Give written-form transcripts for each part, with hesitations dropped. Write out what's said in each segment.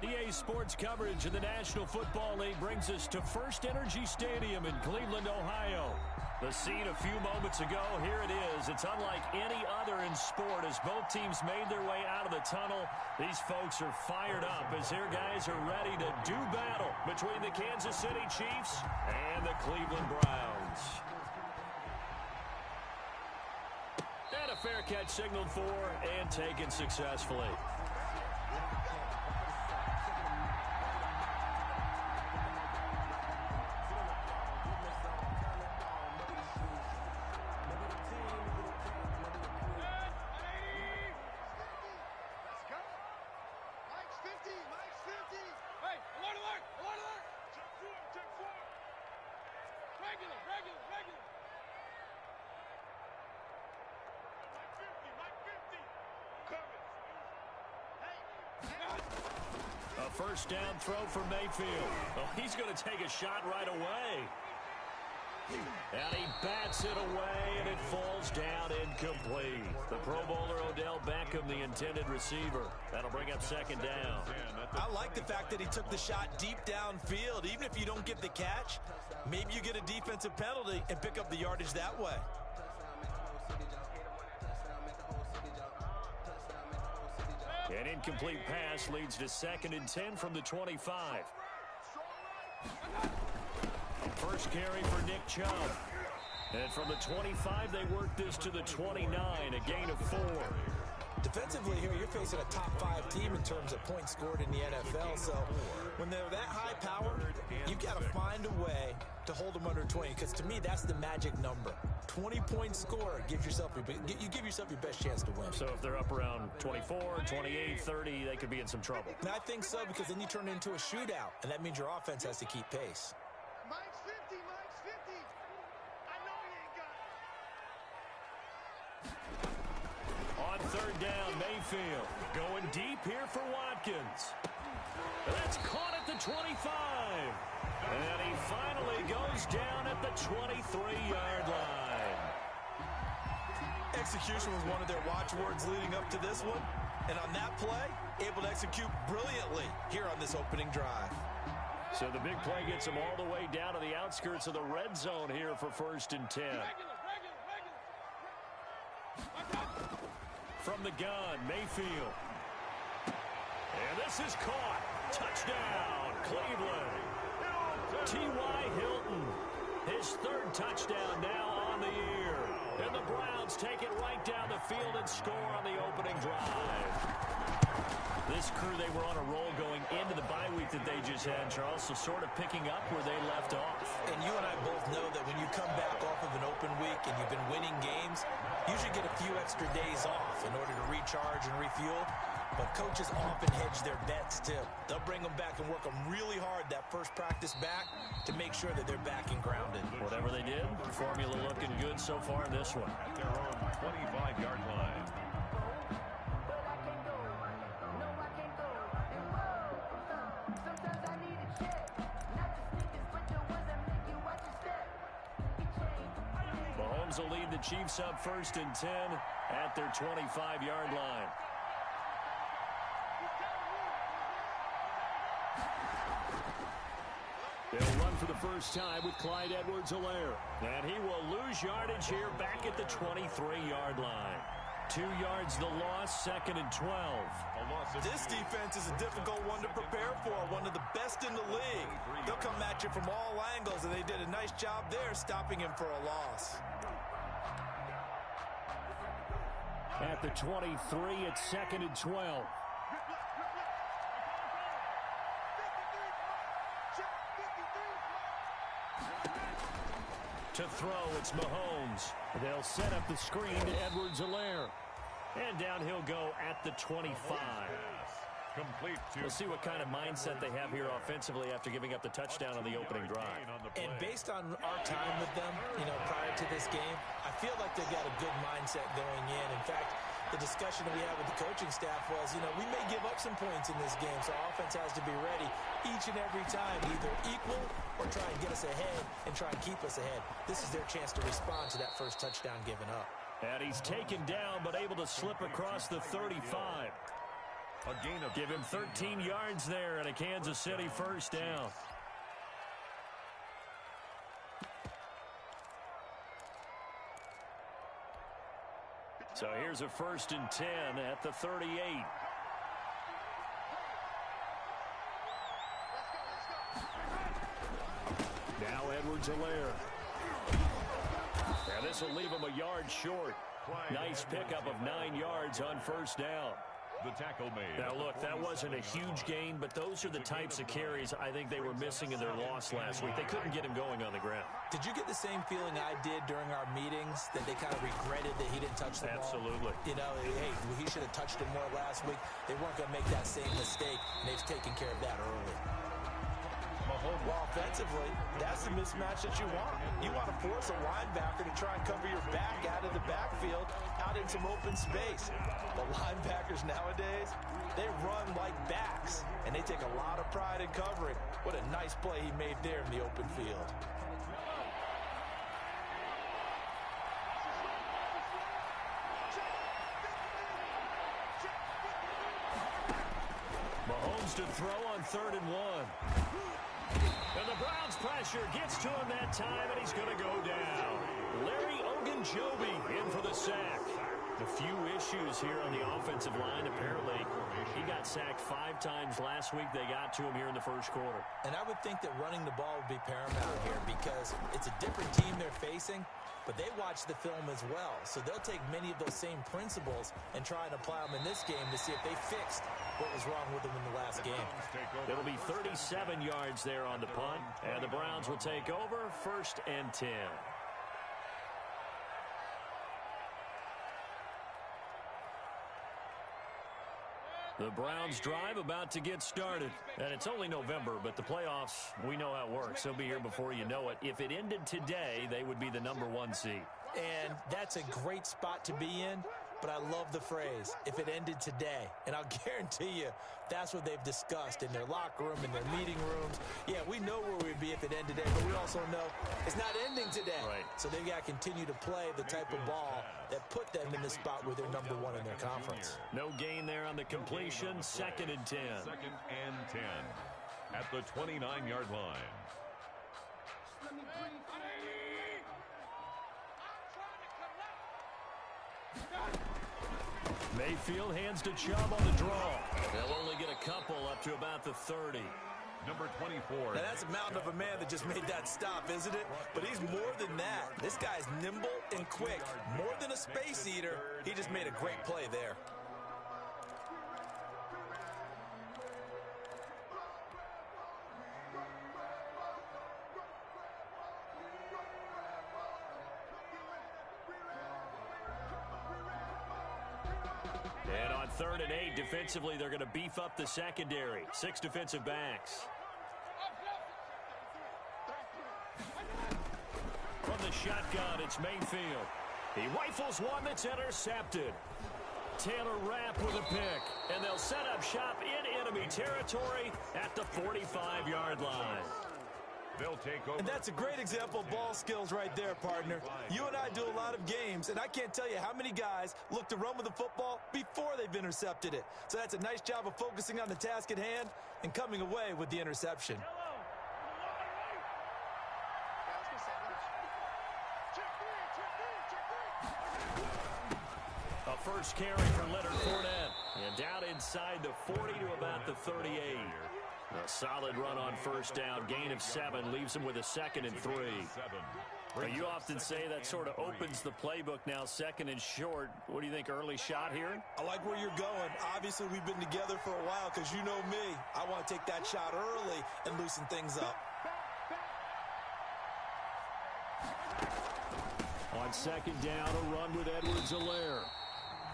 EA Sports coverage of the National Football League brings us to First Energy Stadium in Cleveland, Ohio. The scene a few moments ago, here it is. It's unlike any other in sport as both teams made their way out of the tunnel. These folks are fired up as their guys are ready to do battle between the Kansas City Chiefs and the Cleveland Browns. And a fair catch signaled for and taken successfully. A first down throw for Mayfield. Oh, he's going to take a shot right away. And he bats it away, and it falls down incomplete. The Pro Bowler Odell Beckham, the intended receiver. That'll bring up second down. I like the fact that he took the shot deep downfield. Even if you don't get the catch, maybe you get a defensive penalty and pick up the yardage that way. An incomplete pass leads to 2nd and 10 from the 25. First carry for Nick Chubb. And from the 25, they work this to the 29, a gain of 4. Defensively here, you're facing a top-5 team in terms of points scored in the NFL. So when they're that high power, you've got to find a way to hold them under 20. Because to me, that's the magic number. 20-point score gives yourself you give yourself your best chance to win. So if they're up around 24, 28, 30, they could be in some trouble. And I think so, because then you turn it into a shootout, and that means your offense has to keep pace. Mike's 50, Mike's 50. I know he ain't got it. On third down, Mayfield going deep here for Watkins. That's caught at the 25. And he finally goes down at the 23-yard line. Execution was one of their watchwords leading up to this one. And on that play, able to execute brilliantly here on this opening drive. So the big play gets them all the way down to the outskirts of the red zone here for 1st and 10. From the gun, Mayfield. And this is caught. Touchdown, Cleveland. T.Y. Hilton, his 3rd touchdown now on the year. And the Browns take it right down the field and score on the opening drive. This crew, they were on a roll going into the bye week that they just had, Charles, so sort of picking up where they left off. And you and I both know that when you come back off of an open week and you've been winning games, you should get a few extra days off in order to recharge and refuel. But coaches often hedge their bets, too. They'll bring them back and work them really hard that first practice back to make sure that they're back and grounded. Whatever they did, formula looking good so far in this one. At their own 25-yard line. Mahomes will lead the Chiefs up 1st and 10 at their 25-yard line. They'll run for the first time with Clyde Edwards-Helaire. And he will lose yardage here back at the 23-yard line. 2 yards the loss, 2nd and 12. This defense is a difficult one to prepare for, one of the best in the league. They'll come at you from all angles, and they did a nice job there stopping him for a loss. At the 23, it's 2nd and 12. To throw, it's Mahomes. They'll set up the screen to Edwards-Helaire. And down he'll go at the 25. We'll see what kind of mindset they have here offensively after giving up the touchdown on the opening drive. And based on our time with them, prior to this game, I feel like they've got a good mindset going in. In fact, the discussion we had with the coaching staff was, we may give up some points in this game, so our offense has to be ready each and every time, either equal or try and get us ahead and try and keep us ahead. This is their chance to respond to that first touchdown given up. And he's taken down but able to slip across the 35. A gain of Give him 13 yards there and a Kansas City first down. So here's a 1st and 10 at the 38. Now Edwards-Helaire. Now this will leave him a yard short. Nice pickup of 9 yards on first down. the tackle made. Now, look, that wasn't a huge gain, but those are the types of carries I think they were missing in their loss last week. They couldn't get him going on the ground. Did you get the same feeling I did during our meetings, that they kind of regretted that he didn't touch the ball? Absolutely. You know, hey, he should have touched it more last week. They weren't going to make that same mistake, and they've taken care of that early. Well, offensively, that's the mismatch that you want. You want to force a linebacker to try and cover your back out of the backfield, out in some open space. The linebackers nowadays, they run like backs, and they take a lot of pride in covering. What a nice play he made there in the open field. Mahomes to throw on 3rd and 1. And the Browns pressure gets to him that time, and he's going to go down. Larry Ogunjobi in for the sack. A few issues here on the offensive line. Apparently, he got sacked 5 times last week. They got to him here in the first quarter. And I would think that running the ball would be paramount here because it's a different team they're facing, but they watch the film as well. So they'll take many of those same principles and try and apply them in this game to see if they fixed what was wrong with them in the last game. It'll be 37 yards there on the punt, and the Browns will take over 1st and 10. The Browns drive about to get started. And it's only November, but the playoffs, we know how it works. They'll be here before you know it. If it ended today, they would be the #1 seed. And that's a great spot to be in, but I love the phrase, if it ended today. And I'll guarantee you, that's what they've discussed in their locker room, in their meeting rooms. Yeah, we know where we'd be if it ended today, but we also know it's not ending today. Right. So they've got to continue to play the type of ball that put them in the spot where they're #1 in their conference. No gain there on the completion. 2nd and 10. 2nd and 10 at the 29-yard line. Mayfield hands to Chubb on the draw. They'll only get a couple up to about the 30. Number 24. Now, that's a mountain of a man that just made that stop, isn't it? But he's more than that. This guy's nimble and quick. More than a space eater. He just made a great play there. And on 3rd and 8, defensively, they're going to beef up the secondary. 6 defensive backs. From the shotgun, it's Mayfield. He rifles one that's intercepted. Taylor Rapp with a pick. And they'll set up shop in enemy territory at the 45-yard line. They'll take over. And that's a great example of ball skills right there, partner. You and I do a lot of games, and I can't tell you how many guys look to run with the football before they've intercepted it. So that's a nice job of focusing on the task at hand and coming away with the interception. A first carry for Leonard Fournette. And down inside the 40 to about the 38. A solid run on first down. Gain of 7 leaves him with a 2nd and 3. Now, you often say that sort of opens the playbook now, 2nd and short. What do you think, early shot here? I like where you're going. Obviously, we've been together for a while because you know me. I want to take that shot early and loosen things up. On 2nd down, a run with Edwards-Helaire.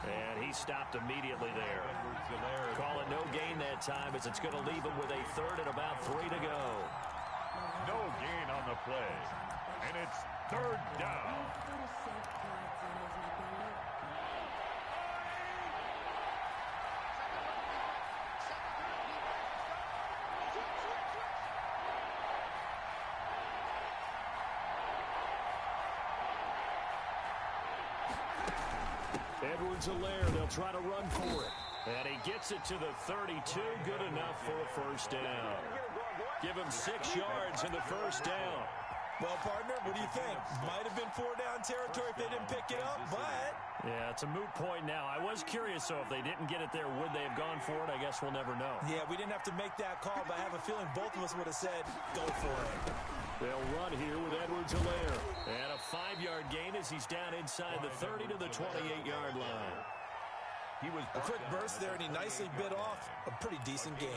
And he stopped immediately there. Call it no gain that time as it's going to leave him with a 3rd and about 3 to go. No gain on the play. And it's 3rd down. Edwards-Helaire, they'll try to run for it. And he gets it to the 32. Good enough for a first down. Give him 6 yards in the first down. Well, partner, what do you think? Might have been 4-down territory if they didn't pick it up, but... Yeah, it's a moot point now. I was curious, so if they didn't get it there, would they have gone for it? I guess we'll never know. Yeah, we didn't have to make that call, but I have a feeling both of us would have said, go for it. They'll run here with Edwards-Helaire. And a 5-yard gain as he's down inside the 30 to the 28-yard line. A quick burst there, and he nicely bit off a pretty decent gain.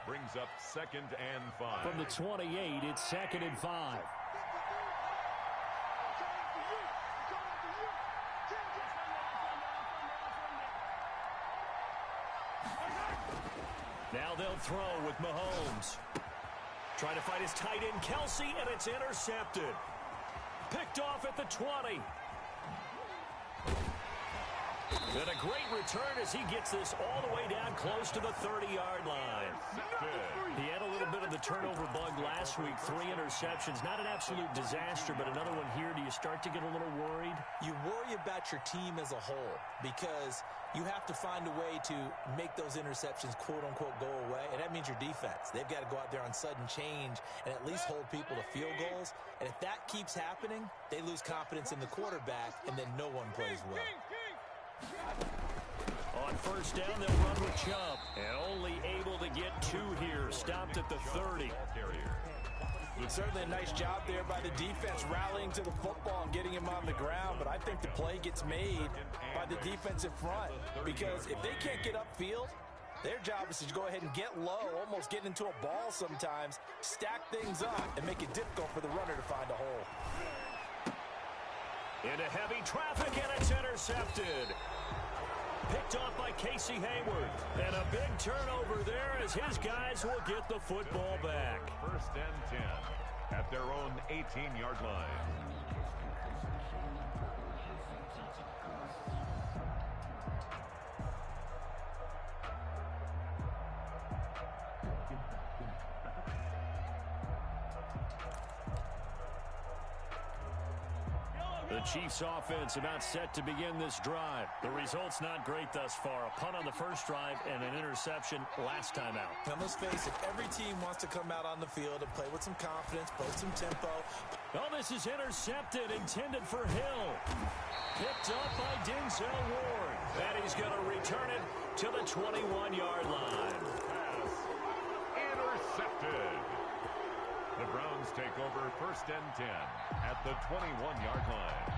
Brings up 2nd and 5. From the 28, it's 2nd and 5. Now they'll throw with Mahomes. Trying to find his tight end, Kelsey, and it's intercepted. Picked off at the 20. And a great return as he gets this all the way down close to the 30-yard line. He had a little bit of the turnover bug last week, 3 interceptions. Not an absolute disaster, but another one here. Do you start to get a little worried? You worry about your team as a whole because you have to find a way to make those interceptions, quote-unquote, go away, and that means your defense. They've got to go out there on sudden change and at least hold people to field goals. And if that keeps happening, they lose confidence in the quarterback, and then no one plays well. On first down, they'll run with Chubb. And only able to get 2 here. Stopped at the 30. Certainly a nice job there by the defense rallying to the football and getting him on the ground. But I think the play gets made by the defensive front. Because if they can't get upfield, their job is to go ahead and get low, almost get into a ball sometimes, stack things up, and make it difficult for the runner to find a hole. Into heavy traffic, and it's intercepted. Picked off by Casey Hayward. And a big turnover there as his guys will get the football back. 1st and 10 at their own 18-yard line. The Chiefs offense about set to begin this drive. The result's not great thus far. A punt on the first drive and an interception last time out. Now, let's face it, every team wants to come out on the field and play with some confidence, post some tempo. Oh, this is intercepted, intended for Hill. Picked up by Denzel Ward. And he's going to return it to the 21-yard line. Pass intercepted. The Browns take over 1st and 10 at the 21-yard line.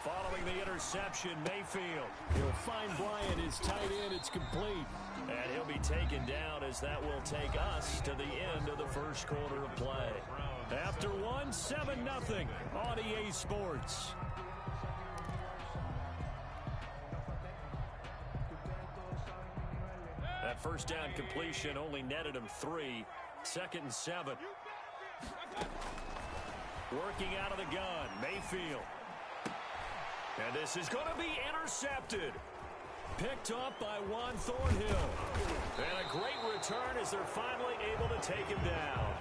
Following the interception, Mayfield. He'll find Bryant, his tight end. It's complete. And he'll be taken down as that will take us to the end of the first quarter of play. After 7-0 on EA Sports. That first down completion only netted him 3. 2nd and 7. Working out of the gun, Mayfield. And this is going to be intercepted. Picked off by Juan Thornhill. And a great return as they're finally able to take him down.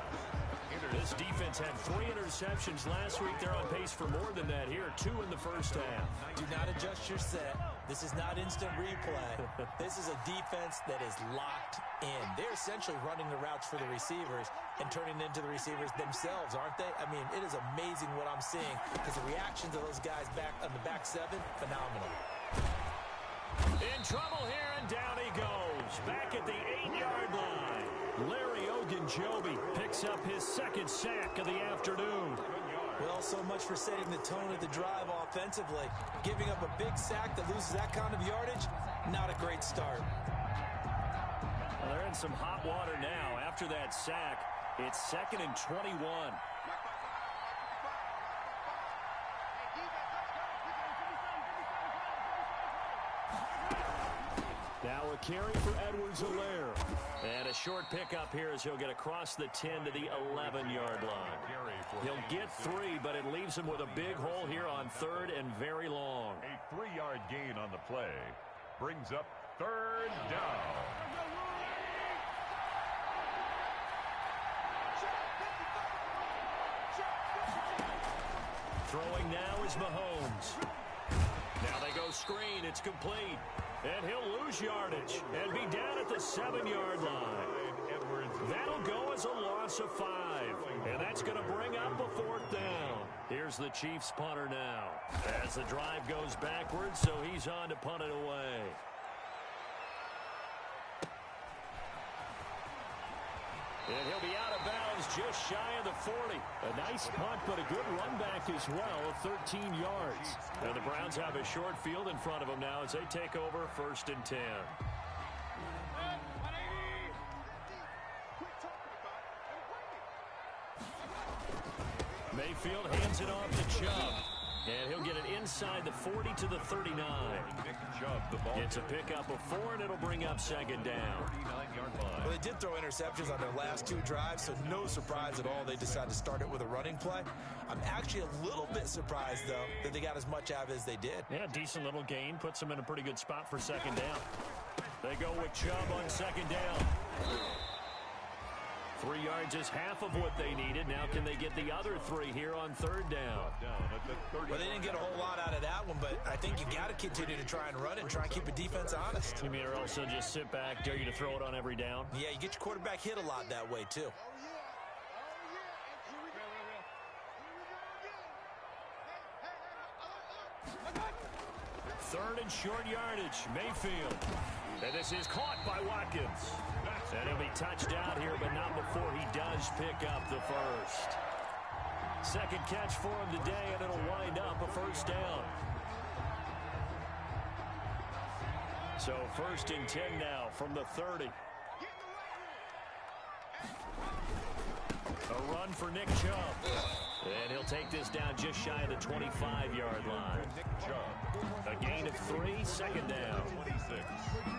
This defense had 3 interceptions last week. They're on pace for more than that here. 2 in the first half. Do not adjust your set. This is not instant replay. This is a defense that is locked in. They're essentially running the routes for the receivers and turning into the receivers themselves, aren't they? I mean, it is amazing what I'm seeing because the reaction to those guys back on the back 7, phenomenal. In trouble here, and down he goes. Back at the 8-yard line. Larry Ogunjobi picks up his 2nd sack of the afternoon. Well, so much for setting the tone of the drive offensively. Giving up a big sack that loses that kind of yardage, not a great start. Well, they're in some hot water now. After that sack, it's 2nd and 21. Now a carry for Edwards-Helaire. And a short pickup here as he'll get across the 10 to the 11-yard line. He'll get 3, but it leaves him with a big hole here on 3rd and very long. A 3-yard gain on the play brings up 3rd down. Throwing now is Mahomes. Now they go screen. It's complete. And he'll lose yardage and be down at the 7-yard line. That'll go as a loss of 5. And that's going to bring up a 4th down. Here's the Chiefs punter now. As the drive goes backwards, so he's on to punt it away. And he'll be out of bounds just shy of the 40. A nice punt, but a good run back as well of 13 yards. And the Browns have a short field in front of them now as they take over 1st and 10. Mayfield hands it off to Chubb. And he'll get it inside the 40 to the 39. It's a pickup of 4, and it'll bring up 2nd down. Well, they did throw interceptions on their last 2 drives, so no surprise at all they decided to start it with a running play. I'm actually a little bit surprised, though, that they got as much out of it as they did. Yeah, decent little gain. Puts them in a pretty good spot for 2nd down. They go with Chubb on 2nd down. 3 yards is half of what they needed. Now can they get the other 3 here on 3rd down? Well, they didn't get a whole lot out of that one, but I think you got to continue to try and run it and try and keep the defense honest. You mean or also just sit back, dare you to throw it on every down? Yeah, you get your quarterback hit a lot that way, too. Third and short yardage, Mayfield. And this is caught by Watkins. And he'll be touched out here, but not before he does pick up the 1st. 2nd catch for him today, and it'll wind up a 1st down. So 1st and 10 now from the 30. A run for Nick Chubb. And he'll take this down just shy of the 25-yard line. A gain of 3, 2nd down.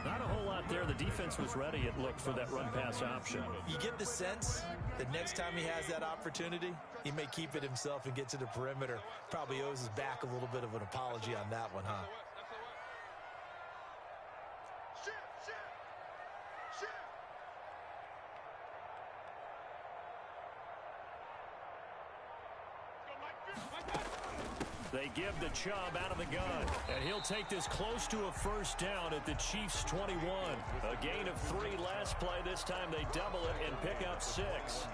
Not a whole lot there. The defense was ready, it looked, for that run-pass option. You get the sense that next time he has that opportunity, he may keep it himself and get to the perimeter. Probably owes his back a little bit of an apology on that one, huh? They give the Chubb out of the gun, and he'll take this close to a 1st down at the Chiefs' 21. A gain of 3 last play. This time they double it and pick up 6.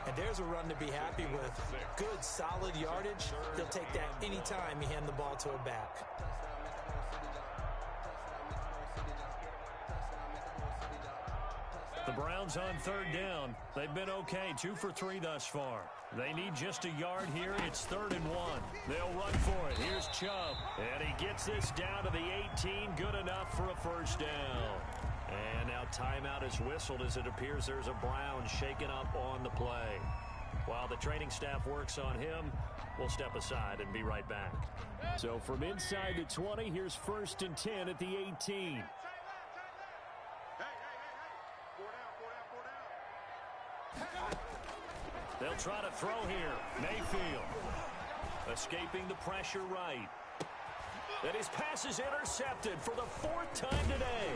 And there's a run to be happy with. Good, solid yardage. He'll take that anytime you hand the ball to a back. The Browns on 3rd down. They've been okay, 2 for 3 thus far. They need just a yard here. It's 3rd and 1. They'll run for it. Here's Chubb. And he gets this down to the 18. Good enough for a 1st down. And now timeout is whistled as it appears there's a Brown shaken up on the play. While the training staff works on him, we'll step aside and be right back. So from inside the 20, here's 1st and 10 at the 18. They'll try to throw here. Mayfield escaping the pressure right. And his pass is intercepted for the 4th time today.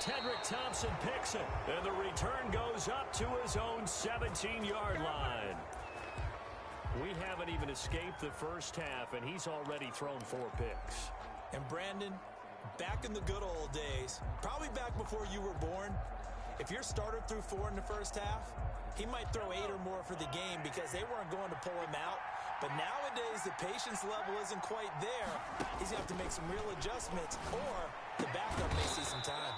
Tedrick Thompson picks it. And the return goes up to his own 17-yard line. We haven't even escaped the 1st half, and he's already thrown 4 picks. And Brandon, back in the good old days, probably back before you were born, if your starter threw 4 in the 1st half, he might throw 8 or more for the game because they weren't going to pull him out. But nowadays, the patience level isn't quite there. He's going to have to make some real adjustments, or the backup may see some time.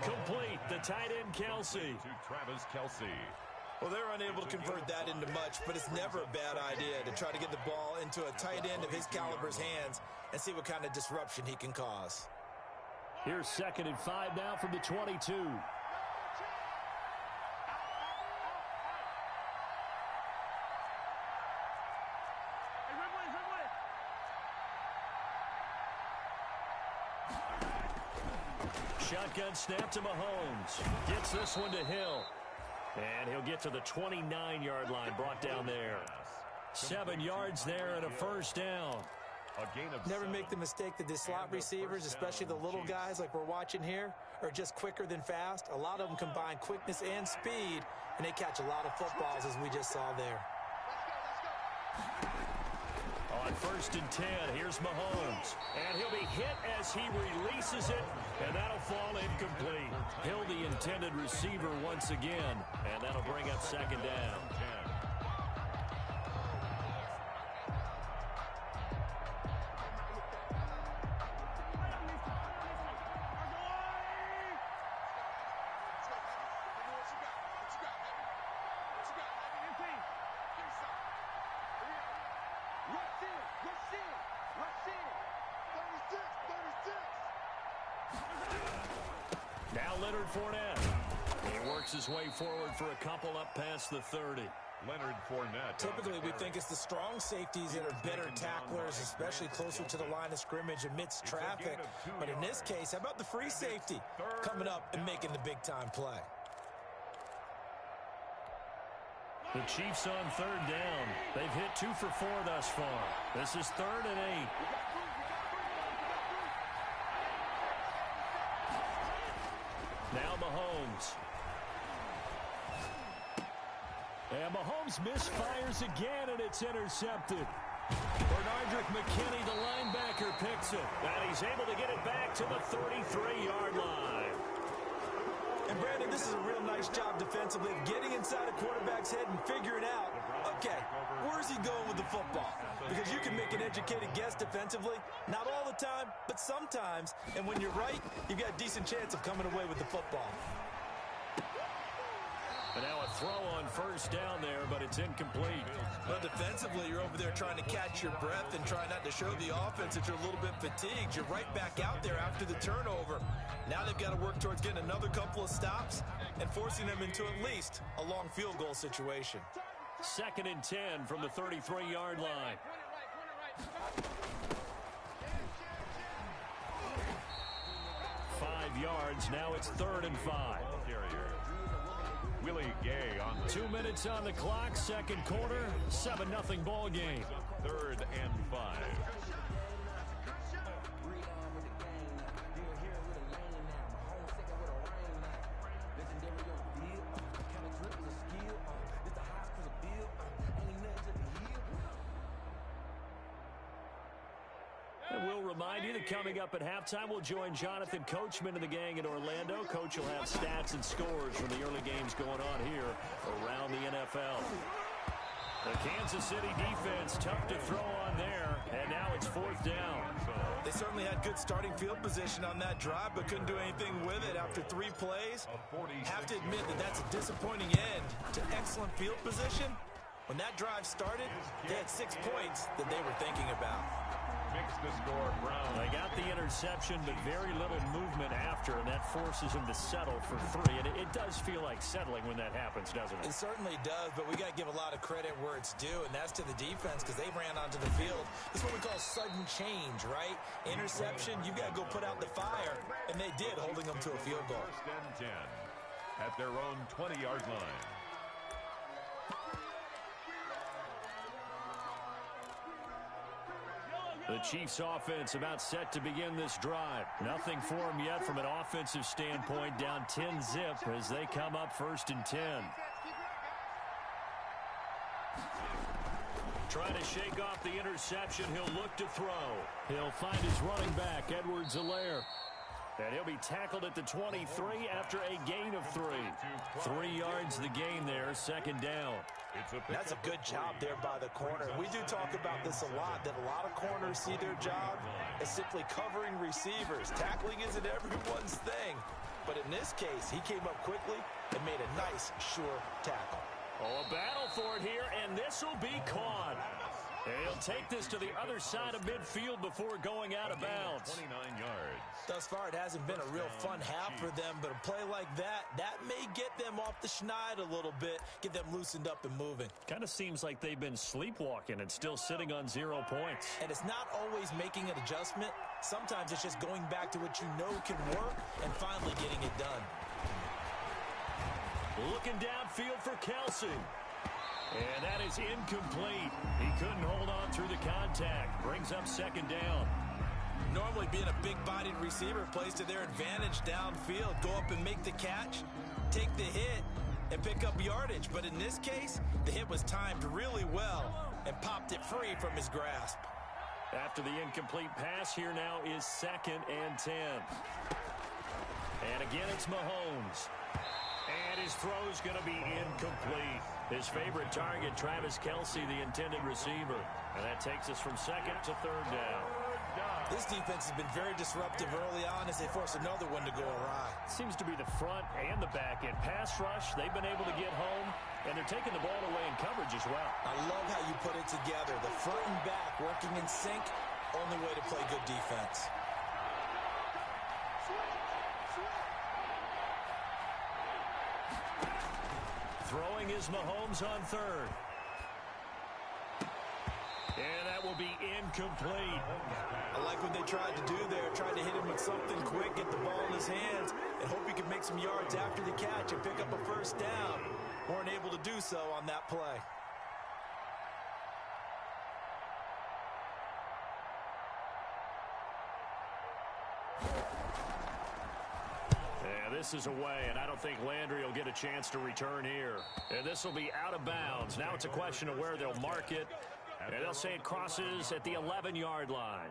Complete, the tight end, Kelce. To Travis Kelce. Well, they're unable to convert that into much, but it's never a bad idea to try to get the ball into a tight end of his caliber's hands and see what kind of disruption he can cause. Here's 2nd and 5 now from the 22. Shotgun snap to Mahomes. Gets this one to Hill. And he'll get to the 29-yard line, brought down there. 7 yards there and a 1st down. Never make the mistake that the slot receivers, especially the little guys like we're watching here, are just quicker than fast. A lot of them combine quickness and speed, and they catch a lot of footballs, as we just saw there. On 1st and 10, here's Mahomes. And he'll be hit as he releases it, and that'll fall incomplete. Hill, the intended receiver once again, and that'll bring up 2nd down. Now Leonard Fournette. He works his way forward for a couple up past the 30. Leonard Fournette. Typically, we think it's the strong safeties that are better tacklers, especially closer to the line of scrimmage amidst traffic. But in this case, how about the free safety coming up and making the big-time play? The Chiefs on 3rd down. They've hit 2 for 4 thus far. This is 3rd and 8. Now Mahomes. And Mahomes misfires again, and it's intercepted. Bernardrick McKinney, the linebacker, picks it. And he's able to get it back to the 33-yard line. And, Brandon, this is a real nice job defensively of getting inside a quarterback's head and figuring out, okay, where's he going with the football? Because you can make an educated guess defensively. Not all the time, but sometimes. And when you're right, you've got a decent chance of coming away with the football. And now a throw on 1st down there, but it's incomplete. But defensively, you're over there trying to catch your breath and try not to show the offense that you're a little bit fatigued. You're right back out there after the turnover. Now they've got to work towards getting another couple of stops and forcing them into at least a long field goal situation. 2nd and 10 from the 33-yard line. 5 yards. Now it's 3rd and 5. Willie Gay on the 2 minutes on the clock. 2nd quarter. 7-0 ball game. 3rd and 5. And we'll remind you that coming up at halftime, we'll join Jonathan Coachman and the gang in Orlando. Coach will have stats and scores from the early games going on here around the NFL. The Kansas City defense, tough to throw on there, and now it's 4th down. They certainly had good starting field position on that drive, but couldn't do anything with it after 3 plays. Have to admit that that's a disappointing end to excellent field position. When that drive started, they had 6 points that they were thinking about. Makes the score Brown. They got the interception, but very little movement after, and that forces him to settle for 3. And it does feel like settling when that happens, doesn't it? It certainly does, but we got to give a lot of credit where it's due, and that's to the defense because they ran onto the field. This is what we call sudden change, right? Interception, you've got to go put out the fire, and they did, holding them to a field goal. 1st and 10 at their own 20-yard line. The Chiefs offense about set to begin this drive. Nothing for them yet from an offensive standpoint. Down 10-zip as they come up 1st and 10. Trying to shake off the interception. He'll look to throw. He'll find his running back, Edwards-Helaire. And he'll be tackled at the 23 after a gain of 3. 3 yards the gain there, 2nd down. That's a good job there by the corner. We do talk about this a lot, that a lot of corners see their job as simply covering receivers. Tackling isn't everyone's thing. But in this case, he came up quickly and made a nice, sure tackle. Oh, a battle for it here, and this will be caught. And he'll take this to the other side of midfield before going out of bounds. 29 yards. Thus far, it hasn't been a real fun half for them, but a play like that may get them off the schneid a little bit, get them loosened up and moving. Kind of seems like they've been sleepwalking and still sitting on 0 points. And it's not always making an adjustment. Sometimes it's just going back to what you know can work and finally getting it done. Looking downfield for Kelsey. And that is incomplete. He couldn't hold on through the contact. Brings up 2nd down. Normally being a big-bodied receiver plays to their advantage downfield. Go up and make the catch, take the hit, and pick up yardage. But in this case, the hit was timed really well. and popped it free from his grasp. After the incomplete pass, here now is 2nd and 10. And again, it's Mahomes. And his throw's going to be incomplete. His favorite target, Travis Kelce, the intended receiver. And that takes us from 2nd to 3rd down. This defense has been very disruptive early on as they force another one to go awry. Seems to be the front and the back end. Pass rush, they've been able to get home, and they're taking the ball away in coverage as well. I love how you put it together. The front and back working in sync, only way to play good defense. Throwing is Mahomes on 3rd. And that will be incomplete. I like what they tried to do there, tried to hit him with something quick, get the ball in his hands, and hope he could make some yards after the catch and pick up a first down. Weren't able to do so on that play. Yeah, this is away, and I don't think Landry will get a chance to return here. And this will be out of bounds. Now it's a question of where they'll mark it. And they'll say it crosses at the 11-yard line.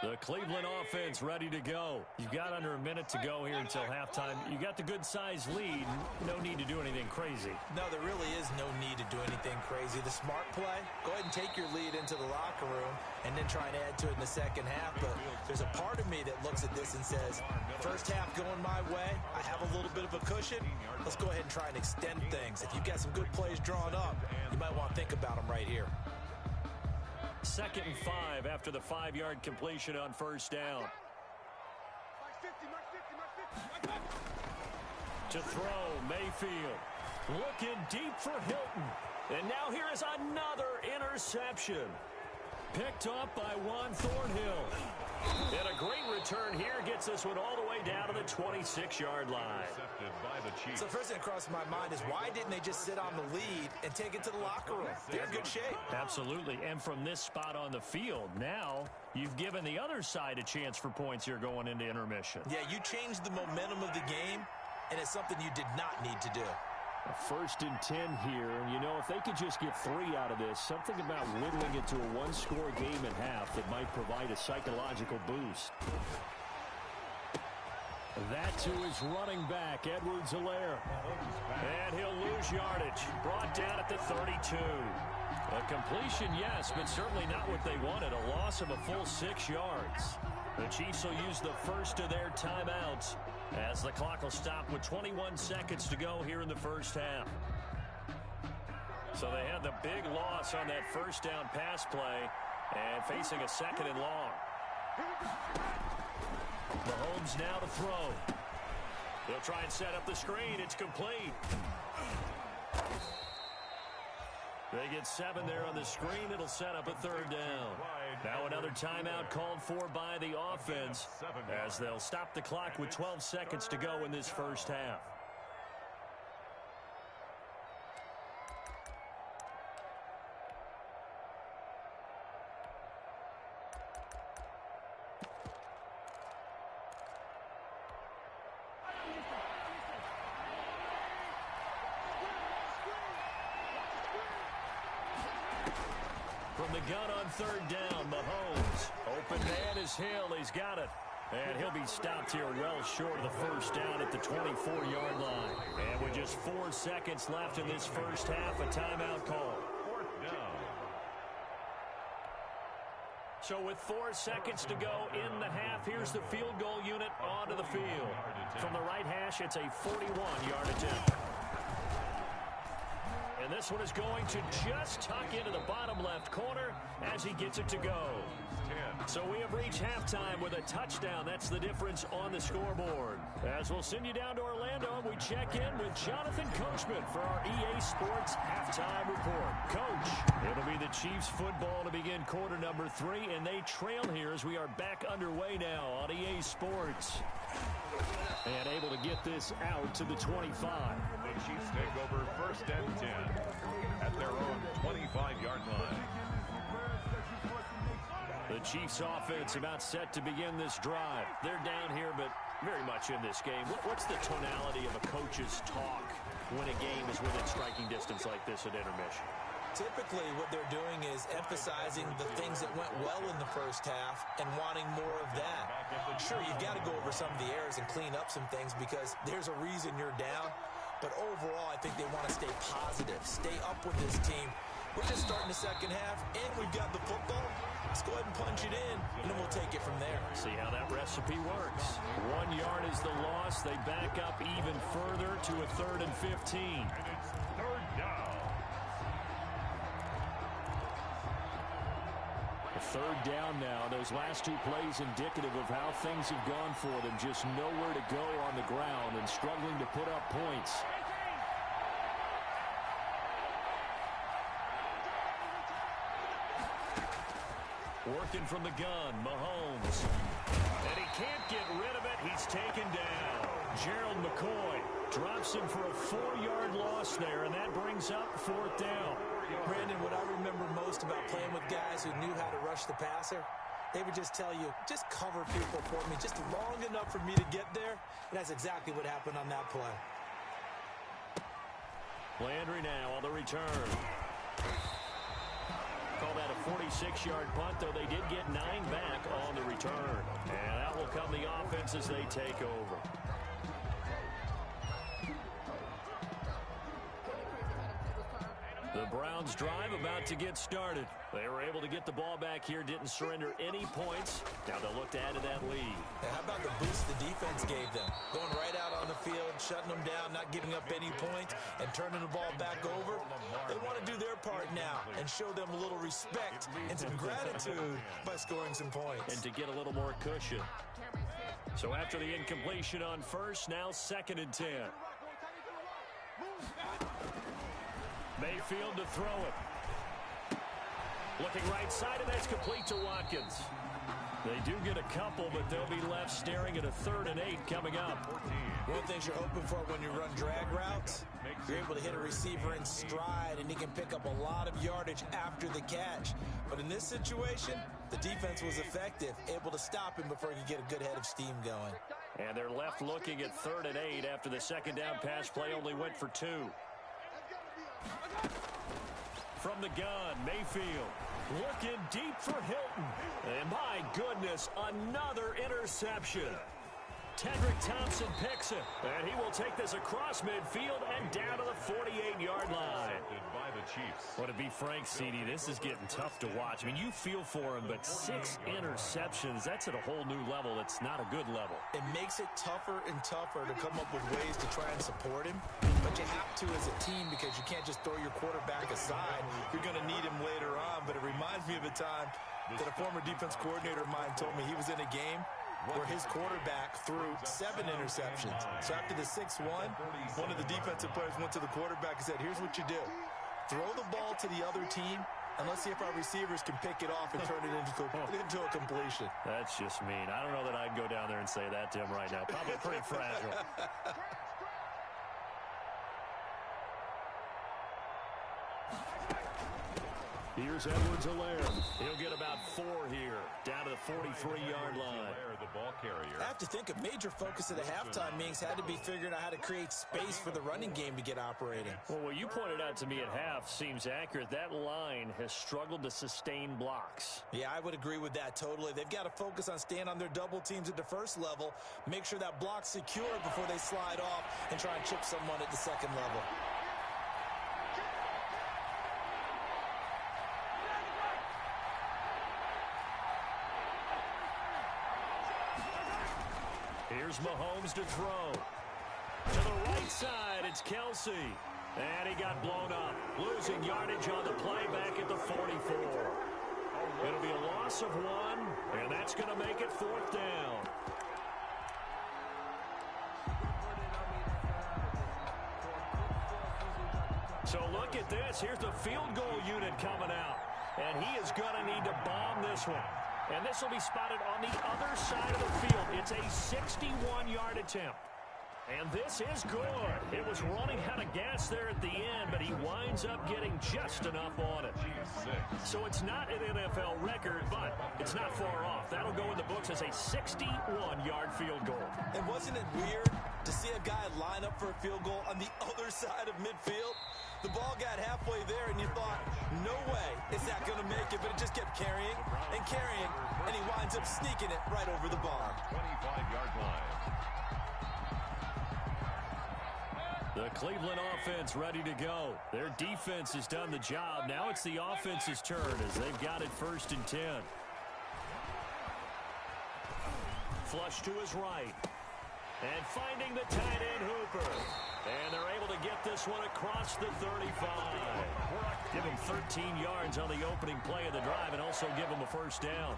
The Cleveland offense ready to go. You've got under a minute to go here until halftime. You got the good-sized lead. No need to do anything crazy. No, there really is no need to do anything crazy. The smart play, go ahead and take your lead into the locker room and then try and add to it in the second half. But there's a part of me that looks at this and says, first half going my way, I have a little bit of a cushion. Let's go ahead and try and extend things. If you've got some good plays drawn up, you might want to think about them right here. 2nd and 5 after the 5-yard completion on first down. To throw, Mayfield. Looking deep for Hilton. And now here is another interception. Picked up by Juan Thornhill. And a great return here gets this one all the way down to the 26-yard line. So the first thing that crossed my mind is why didn't they just sit on the lead and take it to the locker room? They're in good shape. Absolutely. And from this spot on the field, now you've given the other side a chance for points here going into intermission. Yeah, you changed the momentum of the game, and it's something you did not need to do. A 1st and 10 here, and you know, if they could just get 3 out of this, something about whittling it to a one-score game at half that might provide a psychological boost. That to his running back, Edwards-Helaire. And he'll lose yardage. Brought down at the 32. A completion, yes, but certainly not what they wanted. A loss of a full 6 yards. The Chiefs will use the first of their timeouts as the clock will stop with 21 seconds to go here in the first half. So they had the big loss on that first down pass play and facing a 2nd and long. Mahomes now to throw. They'll try and set up the screen. It's complete. They get 7 there on the screen. It'll set up a 3rd down. Now another timeout called for by the offense as they'll stop the clock with 12 seconds to go in this first half. From the gun on 3rd down, Mahomes. Open man is Hill. He's got it. And he'll be stopped here well short of the first down at the 24-yard line. And with just 4 seconds left in this first half, a timeout call. So with 4 seconds to go in the half, here's the field goal unit onto the field. From the right hash, it's a 41-yard attempt. And this one is going to just tuck into the bottom left corner as he gets it to go. So we have reached halftime with a touchdown. That's the difference on the scoreboard. As we'll send you down to Orlando, we check in with Jonathan Coachman for our EA Sports Halftime Report. Coach, it'll be the Chiefs football to begin quarter number 3, and they trail here as we are back underway now on EA Sports. And able to get this out to the 25. The Chiefs take over 1st and 10 at their own 25-yard line. The The Chiefs offense about set to begin this drive. They're down here, but very much in this game. What's the tonality of a coach's talk when a game is within striking distance like this at intermission? Typically, what they're doing is emphasizing the things that went well in the first half and wanting more of that. Sure, you've got to go over some of the errors and clean up some things because there's a reason you're down. But overall, I think they want to stay positive, stay up with this team. We're just starting the second half, and we've got the football. Let's go ahead and punch it in, and then we'll take it from there. See how that recipe works. 1 yard is the loss. They back up even further to a 3rd and 15. And it's 3rd down. A 3rd down now. Those last 2 plays indicative of how things have gone for them. Just nowhere to go on the ground and struggling to put up points. Working from the gun, Mahomes. And he can't get rid of it. He's taken down. Gerald McCoy drops him for a 4-yard loss there, and that brings up 4th down. Brandon, what I remember most about playing with guys who knew how to rush the passer, they would just tell you, just cover people for me, just long enough for me to get there. And that's exactly what happened on that play. Landry now on the return. Call that a 46-yard punt, though they did get 9 back on the return. And that will come the offense as they take over. The Browns drive about to get started. They were able to get the ball back here, didn't surrender any points. Now they'll look to add to that lead. Now, how about the boost the defense gave them? Going right out on the field, shutting them down, not giving up any points, and turning the ball back over. They want to do their part now and show them a little respect and some gratitude by scoring some points. And to get a little more cushion. So after the incompletion on first, now 2nd and 10. Mayfield to throw it. Looking right side, and that's complete to Watkins. They do get a couple, but they'll be left staring at a 3rd and 8 coming up. One of the things you're hoping for when you run drag routes, you're able to hit a receiver in stride, and he can pick up a lot of yardage after the catch. But in this situation, the defense was effective, able to stop him before he could get a good head of steam going. And they're left looking at 3rd and 8 after the 2nd down pass play only went for 2. From the gun, Mayfield looking deep for Hilton. And my goodness, another interception. Tedrick Thompson picks it, and he will take this across midfield and down to the 48-yard line. By the Chiefs. Well, to be frank, CD, this is getting tough to watch. I mean, you feel for him, but 6 interceptions, that's at a whole new level. It's not a good level. It makes it tougher and tougher to come up with ways to try and support him, but you have to as a team because you can't just throw your quarterback aside. You're going to need him later on, but it reminds me of a time that a former defense coordinator of mine told me he was in a game where his quarterback threw 7 interceptions. So after the 6-1, one of the defensive players went to the quarterback and said, here's what you do. Throw the ball to the other team, and let's see if our receivers can pick it off and turn it into a completion. That's just mean. I don't know that I'd go down there and say that to him right now. Probably pretty fragile. Here's Edwards-Helaire. He'll get about 4 here, down to the 43-yard line. The ball carrier. I have to think a major focus of the halftime meetings had to be figuring out how to create space for the running game to get operating. Well, what you pointed out to me at half seems accurate. That line has struggled to sustain blocks. Yeah, I would agree with that totally. They've got to focus on staying on their double teams at the first level, make sure that block's secure before they slide off and try and chip someone at the second level. Here's Mahomes to throw. To the right side, it's Kelsey. And he got blown up. Losing yardage on the play back at the 44. It'll be a loss of 1, and that's going to make it 4th down. So look at this. Here's the field goal unit coming out. And he is going to need to bomb this one. And this will be spotted on the other side of the field. It's a 61-yard attempt. And this is good. It was running out of gas there at the end, but he winds up getting just enough on it. So it's not an NFL record, but it's not far off. That'll go in the books as a 61-yard field goal. And wasn't it weird to see a guy line up for a field goal on the other side of midfield? The ball got halfway there, and you thought, no way is that going to make it, but it just kept carrying, and he winds up sneaking it right over the bar. 25-yard line. The Cleveland offense ready to go. Their defense has done the job. Now it's the offense's turn as they've got it 1st and 10. Flush to his right. And finding the tight end Hooper. And they're able to get this one across the 35. Give him 13 yards on the opening play of the drive and also give him a 1st down.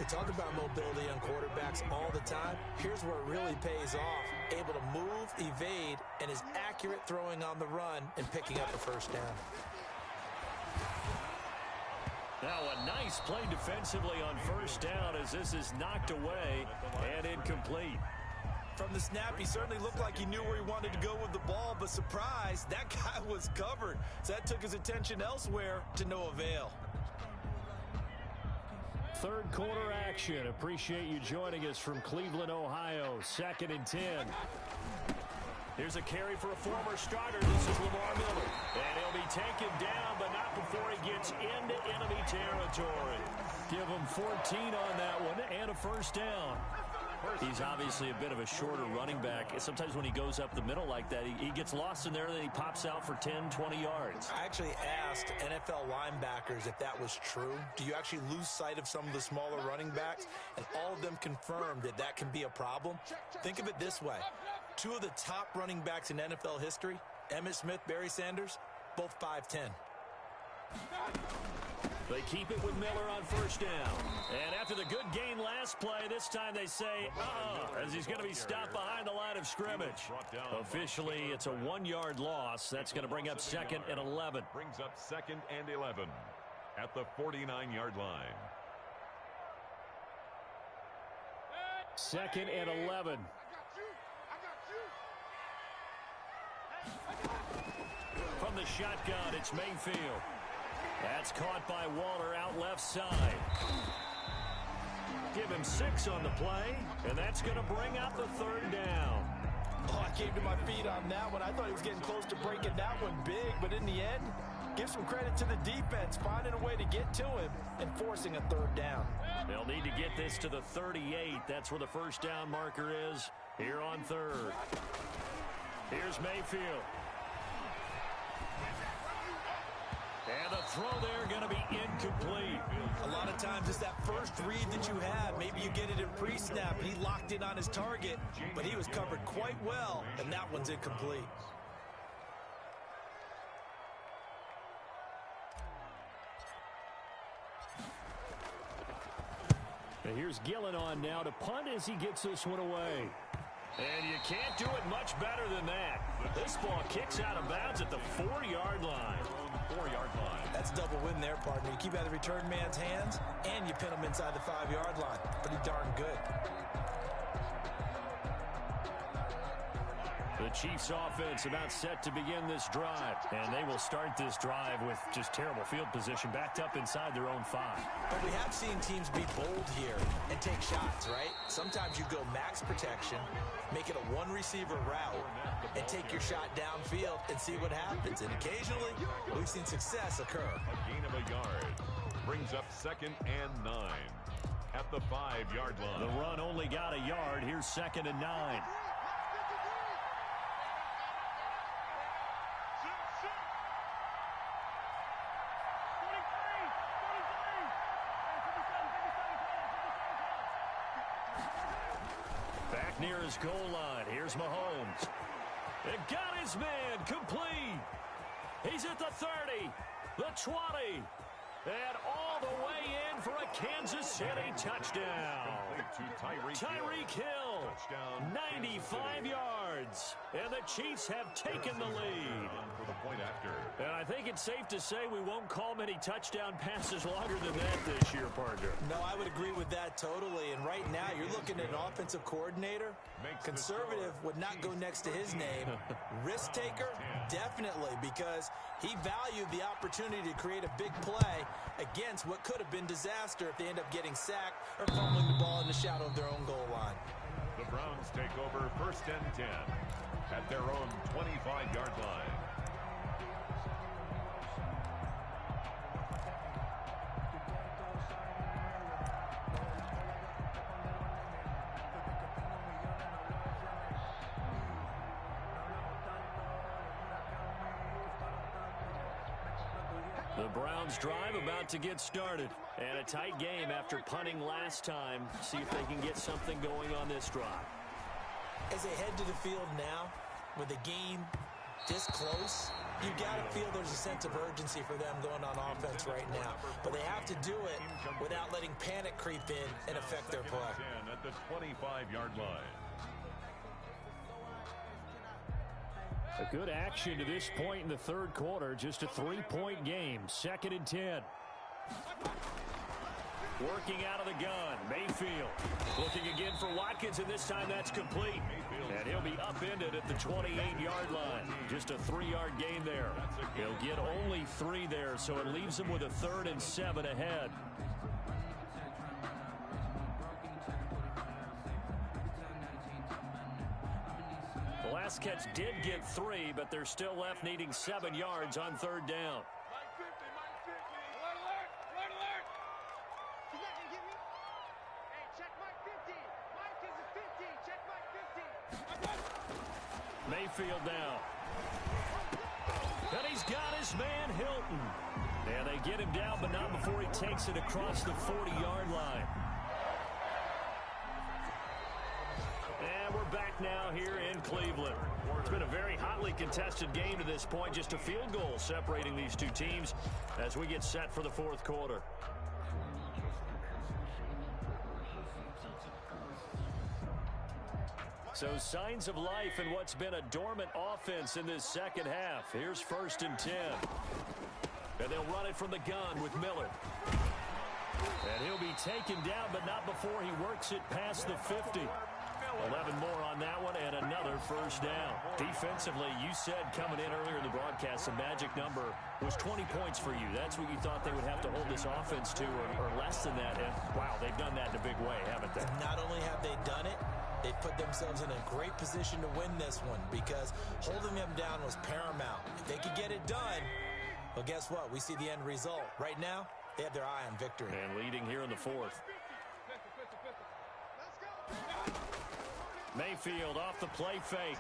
They talk about mobility on quarterbacks all the time. Here's where it really pays off. Able to move, evade, and is accurate throwing on the run and picking up a 1st down. Now a nice play defensively on 1st down as this is knocked away and incomplete. From the snap, he certainly looked like he knew where he wanted to go with the ball, but surprise, that guy was covered. So that took his attention elsewhere to no avail. 3rd quarter action. Appreciate you joining us from Cleveland, Ohio. 2nd and 10. Here's a carry for a former starter. This is Lamar Miller. And he'll be taken down, but not before he gets into enemy territory. Give him 14 on that one and a 1st down. He's obviously a bit of a shorter running back. Sometimes when he goes up the middle like that, he gets lost in there, and then he pops out for 10, 20 yards. I actually asked NFL linebackers if that was true. Do you actually lose sight of some of the smaller running backs? And all of them confirmed that that can be a problem. Think of it this way. 2 of the top running backs in NFL history, Emmitt Smith, Barry Sanders, both 5'10". They keep it with Miller on 1st down. And after the good gain last play, this time they say, as he's going to be stopped behind the line of scrimmage. Officially, it's a 1-yard loss. That's going to bring up 2nd and 11. Brings up 2nd and 11 at the 49-yard line. 2nd and 11. From the shotgun, it's Mayfield. That's caught by Waller out left side. Give him 6 on the play, and that's going to bring out the 3rd down. Oh, I came to my feet on that one. I thought he was getting close to breaking that one big, but in the end, give some credit to the defense, finding a way to get to him and forcing a 3rd down. They'll need to get this to the 38. That's where the 1st down marker is here on 3rd. Here's Mayfield. And the throw there going to be incomplete. A lot of times it's that first read that you have. Maybe you get it in pre-snap. He locked in on his target, but he was covered quite well, and that one's incomplete. And here's Gillen on now to punt as he gets this one away. And you can't do it much better than that. This ball kicks out of bounds at the 4-yard line. 4-yard line. That's double win there, partner. You keep out of the return man's hands, and you pin him inside the 5-yard line. Pretty darn good. The Chiefs offense about set to begin this drive. And they will start this drive with just terrible field position backed up inside their own 5. But we have seen teams be bold here and take shots, right? Sometimes you go max protection, make it a 1-receiver route, and take your shot downfield and see what happens. And occasionally, we've seen success occur. A gain of a yard. Brings up 2nd and 9 at the 5-yard line. The run only got a yard. Here's 2nd and 9. Back near his goal line. Here's Mahomes. It got his man complete. He's at the 30, the 20, and all the way in for a Kansas City touchdown. To Tyreek Hill Hill. 95 yards. And the Chiefs have taken the lead. For the point after. And I think it's safe to say we won't call many touchdown passes longer than that this year, partner. No, I would agree with that totally. And right now, you're looking at an offensive coordinator. Conservative would not go next to his name. Risk taker, definitely, because he valued the opportunity to create a big play against what could have been disaster if they end up getting sacked or fumbling the ball in the shadow of their own goal line. The Browns take over 1st and 10 at their own 25-yard line. The Browns drive about to get started. And a tight game after punting last time. See if they can get something going on this drive. As they head to the field now, with the game this close, you got to feel there's a sense of urgency for them going on offense right now. But they have to do it without letting panic creep in and affect their play. At the 25-yard line. A good action to this point in the third quarter. Just a 3-point game. 2nd and 10. Working out of the gun. Mayfield looking again for Watkins, and this time that's complete. And he'll be upended at the 28-yard line. Just a 3-yard gain there. He'll get only 3 there, so it leaves him with a 3rd and 7 ahead. The last catch did get 3, but they're still left needing 7 yards on 3rd down. Mayfield now. And he's got his man Hilton. And they get him down, but not before he takes it across the 40-yard line. And we're back now here in Cleveland. It's been a very hotly contested game to this point. Just a field goal separating these two teams as we get set for the fourth quarter. So signs of life in what's been a dormant offense in this second half. Here's 1st and 10. And they'll run it from the gun with Miller. And he'll be taken down, but not before he works it past the 50. 11 more on that one and another 1st down. Defensively, you said coming in earlier in the broadcast, the magic number was 20 points for you. That's what you thought they would have to hold this offense to, or less than that. And, wow, they've done that in a big way, haven't they? And not only have they done it, they put themselves in a great position to win this one because holding them down was paramount. If they could get it done, well, guess what? We see the end result. Right now, they have their eye on victory. And leading here in the 4th. Mayfield off the play fake.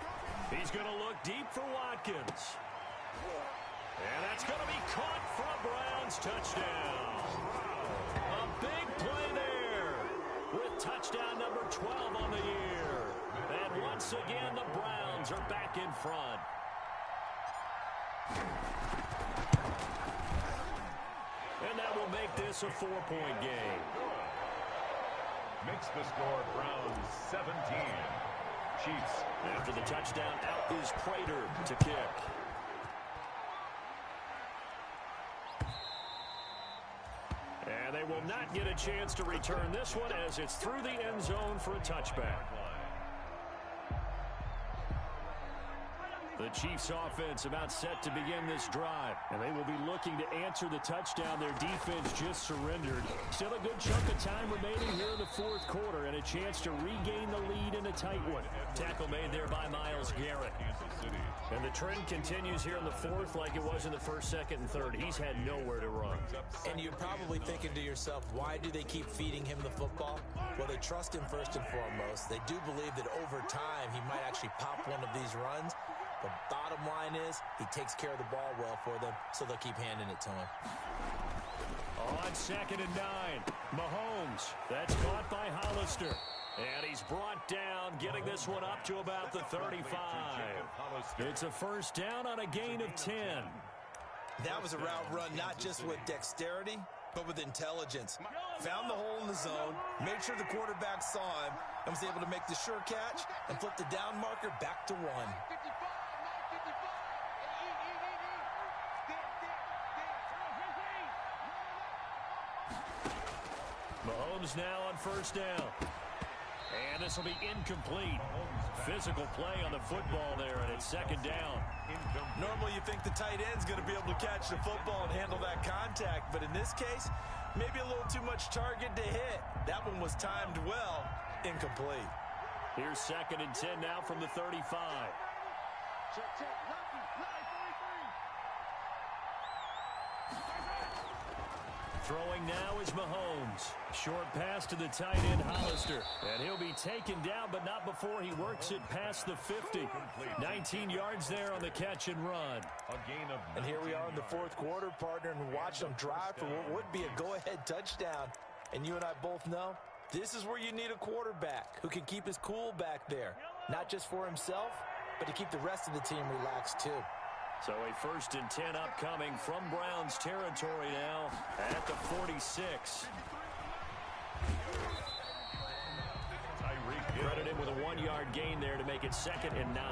He's going to look deep for Watkins. And that's going to be caught for a Browns touchdown. A big play there with touchdown number 12 on the year. And once again, the Browns are back in front. And that will make this a 4-point game. Makes the score Browns 17. Chiefs. After the touchdown, out is Prater to kick. And they will not get a chance to return this one as it's through the end zone for a touchback. The Chiefs offense about set to begin this drive. And they will be looking to answer the touchdown. Their defense just surrendered. Still a good chunk of time remaining here in the fourth quarter and a chance to regain the lead in a tight one. Tackle made there by Myles Garrett. And the trend continues here in the fourth like it was in the first, second, and third. He's had nowhere to run. And you're probably thinking to yourself, why do they keep feeding him the football? Well, they trust him first and foremost. They do believe that over time he might actually pop one of these runs. The bottom line is he takes care of the ball well for them, so they'll keep handing it to him. On 2nd and 9, Mahomes. That's caught by Hollister. And he's brought down, getting this one up to about the 35. It's a first down on a gain of 10. That was a route run not just with dexterity, but with intelligence. Found the hole in the zone, made sure the quarterback saw him, and was able to make the sure catch and flip the down marker back to 1. Mahomes now on first down. And this will be incomplete. Physical play on the football there, and it's second down. Normally you think the tight end's going to be able to catch the football and handle that contact, but in this case, maybe a little too much target to hit. That one was timed well, incomplete. Here's second and 10 now from the 35. Throwing now is Mahomes. Short pass to the tight end, Hollister. And he'll be taken down, but not before he works it past the 50. 19 yards there on the catch and run. And here we are in the fourth quarter, partner, and watch them drive for what would be a go-ahead touchdown. And you and I both know this is where you need a quarterback who can keep his cool back there. Not just for himself, but to keep the rest of the team relaxed too. So a first and 10 upcoming from Browns territory now at the 46. Credited with a 1-yard gain there to make it second and 9.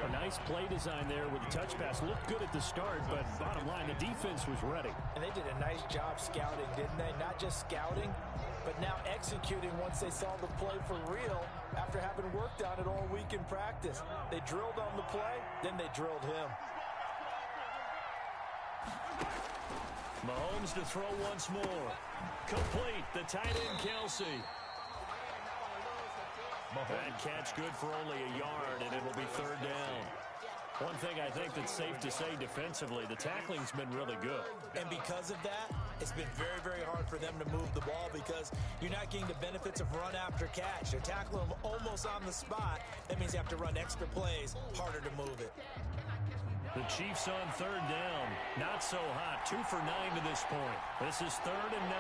A nice play design there with the touch pass. Looked good at the start, but bottom line, the defense was ready. And they did a nice job scouting, didn't they? Not just scouting, but now executing once they saw the play for real after having worked on it all week in practice. They drilled on the play, then they drilled him. Mahomes to throw once more. Complete. The tight end, Kelsey. That catch good for only a yard, and it will be third down. One thing I think that's safe to say defensively, the tackling's been really good. And because of that, it's been very, very hard for them to move the ball because you're not getting the benefits of run after catch. They're tackling them almost on the spot. That means you have to run extra plays, harder to move it. The Chiefs on third down. Not so hot. 2 for 9 to this point. This is third and 9.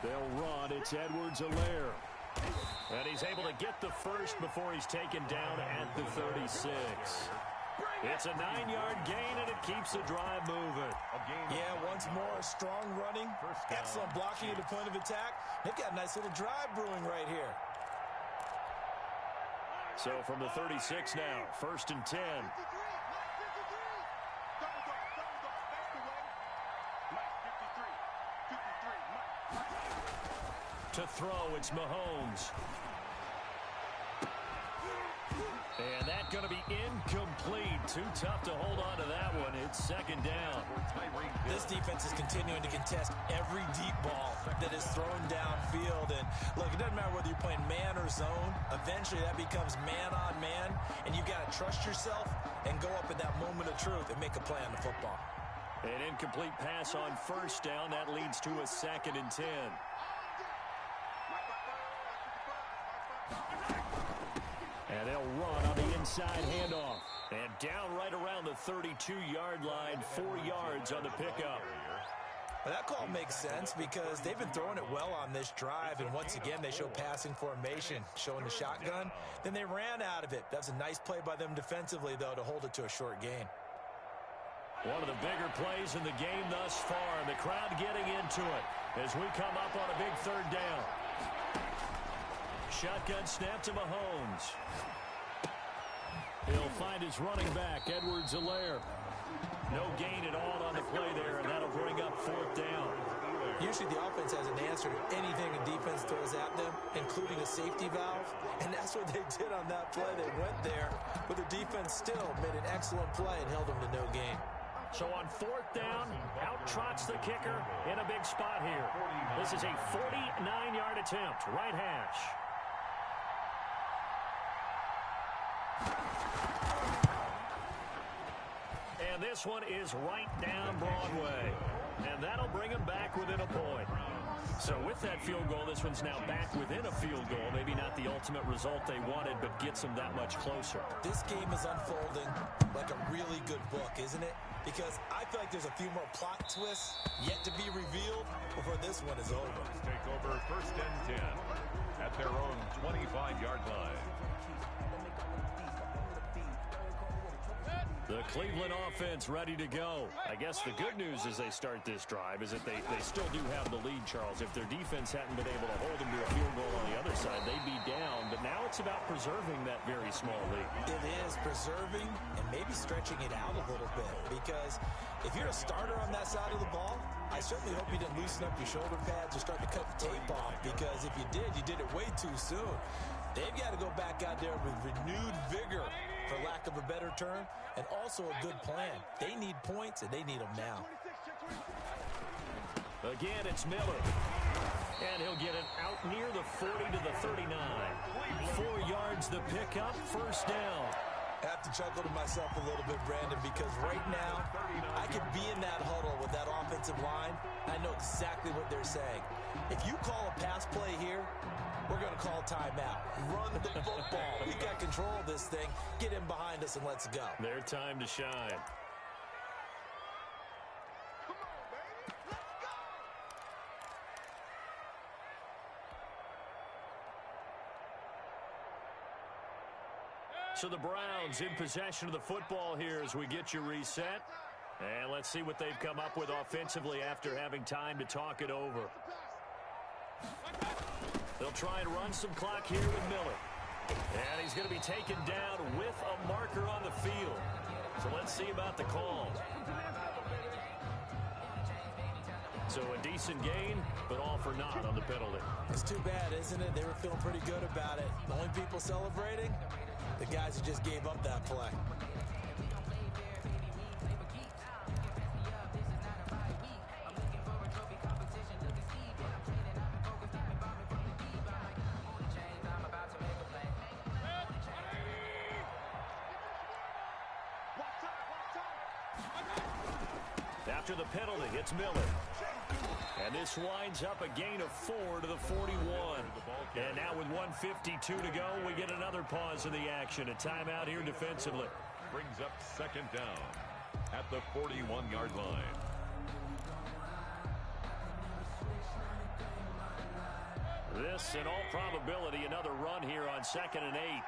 They'll run. It's Edwards-Helaire. And he's able to get the first before he's taken down at the 36. It's a 9-yard gain, and it keeps the drive moving. Yeah, once more, strong running, excellent blocking at the point of attack. They've got a nice little drive brewing right here. So from the 36 now, first and 10. To throw, it's Mahomes. And that's going to be incomplete. Too tough to hold on to that one. It's second down. This defense is continuing to contest every deep ball that is thrown downfield. And look, it doesn't matter whether you're playing man or zone. Eventually that becomes man on man. And you've got to trust yourself and go up at that moment of truth and make a play on the football. An incomplete pass on first down. That leads to a second and 10. And they'll run on the inside handoff. And down right around the 32-yard line, 4 yards on the pickup. Well, that call makes sense because they've been throwing it well on this drive. And once again, they show passing formation, showing the shotgun. Then they ran out of it. That's a nice play by them defensively, though, to hold it to a short gain. One of the bigger plays in the game thus far. The crowd getting into it as we come up on a big third down. Shotgun snap to Mahomes. He'll find his running back, Edwards-Helaire. No gain at all on the play there, and that'll bring up fourth down. Usually the offense has an answer to anything a defense throws at them, including a safety valve, and that's what they did on that play. They went there, but the defense still made an excellent play and held them to no gain. So on fourth down, out trots the kicker in a big spot here. This is a 49-yard attempt, right hash. And this one is right down Broadway. And that'll bring them back within a point. So with that field goal, this one's now back within a field goal. Maybe not the ultimate result they wanted, but gets them that much closer. This game is unfolding like a really good book, isn't it? Because I feel like there's a few more plot twists yet to be revealed before this one is over. Take over first and 10 at their own 20. 45-yard line. The Cleveland offense ready to go. I guess the good news as they start this drive is that they still do have the lead, Charles. If their defense hadn't been able to hold them to a field goal on the other side, they'd be down. But now it's about preserving that very small lead. It is preserving and maybe stretching it out a little bit, because if you're a starter on that side of the ball, I certainly hope you didn't loosen up your shoulder pads or start to cut the tape off, because if you did it way too soon. They've got to go back out there with renewed vigor, for lack of a better term, and also a good plan. They need points, and they need them now. Again, it's Miller. And he'll get it out near the 40 to the 39. 4 yards the pickup, first down. I have to chuckle to myself a little bit, Brandon, because right now I could be in that huddle with that offensive line. I know exactly what they're saying. If you call a pass play here, we're going to call timeout. Run the football. We got control of this thing. Get him behind us and let's go. Their time to shine. Come on, baby. Let's go. So the Browns in possession of the football here as we get you reset. And let's see what they've come up with offensively after having time to talk it over. They'll try and run some clock here with Miller. And he's going to be taken down with a marker on the field. So let's see about the call. So a decent gain, but all for naught on the penalty. It's too bad, isn't it? They were feeling pretty good about it. The only people celebrating, the guys who just gave up that play. After the penalty, it's Miller. And this winds up a gain of 4 to the 41. And now with 1:52 to go, we get another pause in the action. A timeout here defensively. Brings up second down at the 41-yard line. This, in all probability, another run here on 2nd and 8.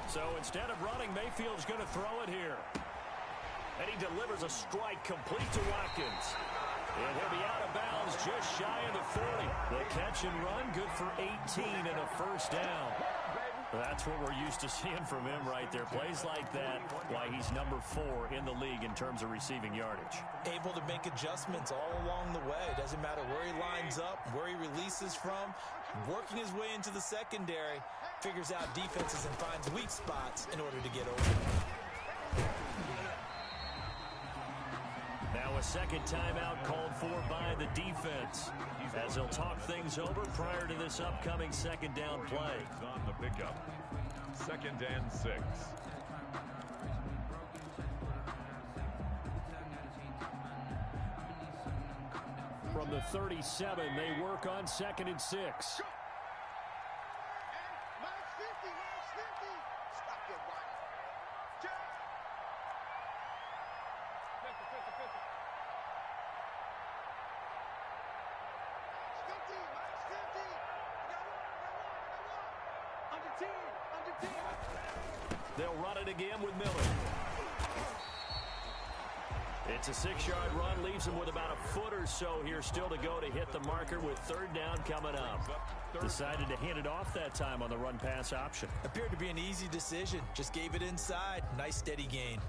So instead of running, Mayfield's going to throw it here. And he delivers a strike complete to Watkins. And he'll be out of bounds just shy of the 40. The catch and run, good for 18 and a first down. That's what we're used to seeing from him right there. Plays like that, why he's number 4 in the league in terms of receiving yardage. Able to make adjustments all along the way. Doesn't matter where he lines up, where he releases from. Working his way into the secondary, figures out defenses and finds weak spots in order to get over. Now a second timeout called for by the defense, as they'll talk things over prior to this upcoming second down play. On the pickup, 2nd and 6. From the 37, they work on 2nd and 6. Minus 50. Stop your whining. Check. 50. Minus 50. Under 10. They'll run it again with Miller. It's a 6-yard run, leaves him with about a foot or so here still to go to hit the marker with 3rd down coming up. Decided to hand it off that time on the run-pass option. Appeared to be an easy decision. Just gave it inside. Nice steady gain.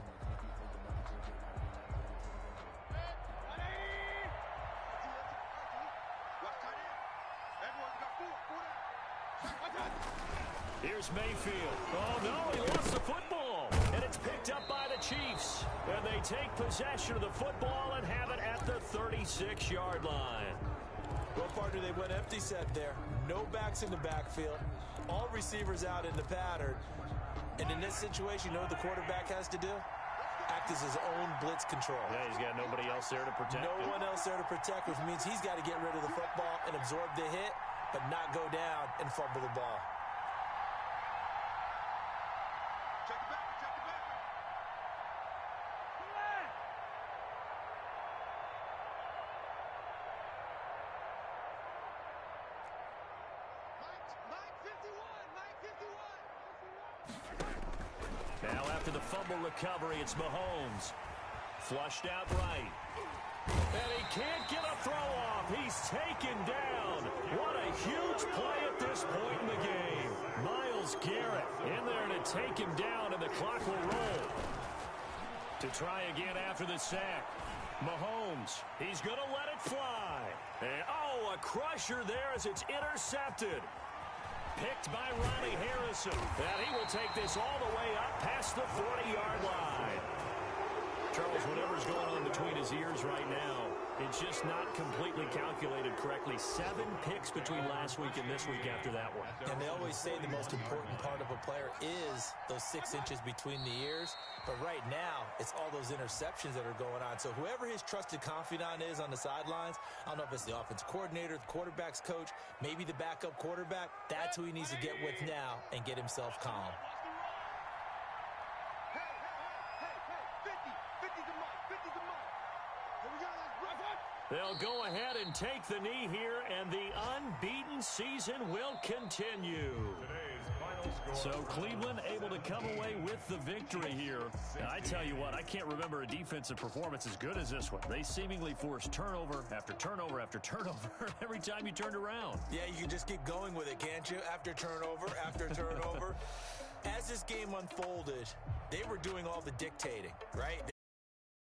Here's Mayfield. Oh, no, he lost the football. And it's picked up by the Chiefs. And they take possession of the football and have it at the 36-yard line. Well, partner, they went empty set there. No backs in the backfield. All receivers out in the pattern. And in this situation, you know what the quarterback has to do? Act as his own blitz control. Yeah, he's got nobody else there to protect him. No one else there to protect, which means he's got to get rid of the football and absorb the hit, but not go down and fumble the ball. Now after the fumble recovery, it's Mahomes. Flushed out right. And he can't get a throw off. He's taken down. What a huge play at this point in the game. Myles Garrett in there to take him down, and the clock will roll. To try again after the sack. Mahomes, he's going to let it fly. And, oh, a crusher there as it's intercepted. Picked by Ronnie Harrison. And he will take this all the way up past the 40-yard line. Charles, whatever's going on between his ears right now, it's just not completely calculated correctly. 7 picks between last week and this week after that one. And they always say the most important part of a player is those 6 inches between the ears. But right now, it's all those interceptions that are going on. So whoever his trusted confidant is on the sidelines, I don't know if it's the offensive coordinator, the quarterback's coach, maybe the backup quarterback, that's who he needs to get with now and get himself calm. They'll go ahead and take the knee here, and the unbeaten season will continue. So Cleveland able to come away with the victory here. And I tell you what, I can't remember a defensive performance as good as this one. They seemingly forced turnover after turnover after turnover every time you turned around. Yeah, you can just keep going with it, can't you? After turnover. As this game unfolded, they were doing all the dictating, right?